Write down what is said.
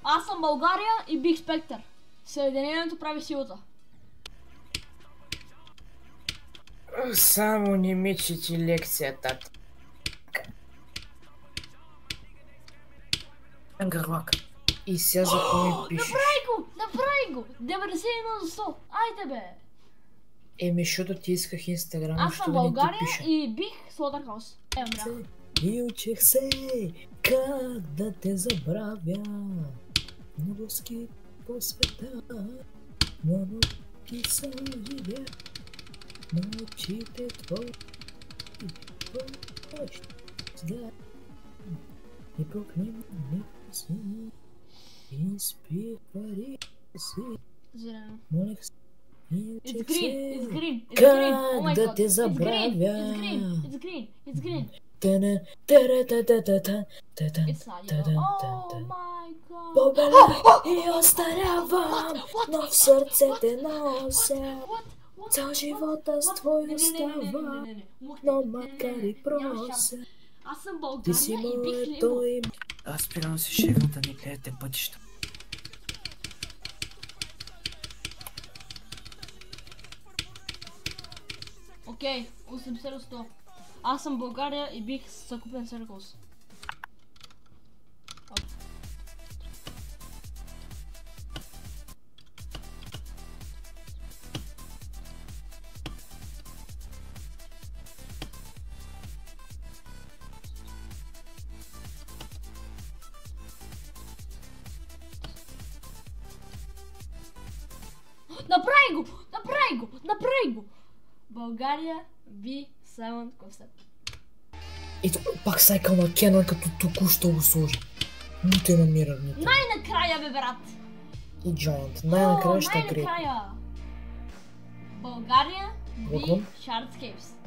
Аз съм България и Биг Спектър. Съединението прави силата. Само не ми чети лекцията. Гърлак. И сега за кой ми пишеш? Направи го! 91/100. Айде бе! Еми, защото ти исках Инстаграм, Аз защото съм да не ти България пиша. и бих Слотърхаус. Умрях. И учих се, как да те забравя. Много ски по света, много ти са живя. На очите твои, сега и пукнем си, и спи пари си. Зелено. Молех се, и It's учих green, it's се, green, it's green. Oh my как да god. те It's забравя. green, it's green, it's green. It's not yellow. Oh my god. Побеля и остарявам, но в сърце те нося. Цял живота с твой остава, но макар и прося. Аз съм Ти си България и бих моето Лимо. име. Аз спирам си шефа да ни гледате пътища. Окей, 80/100. Аз съм България и бих съкупен Circles. Направи го! България B7 концепт. Ето пак сайкъл на Кенър, като току-що го сложи. Нито е намира, нито. Най-накрая бе, брат! И Giant. Най-накрая ще е грей. Най-накрая! България B Shardscapes.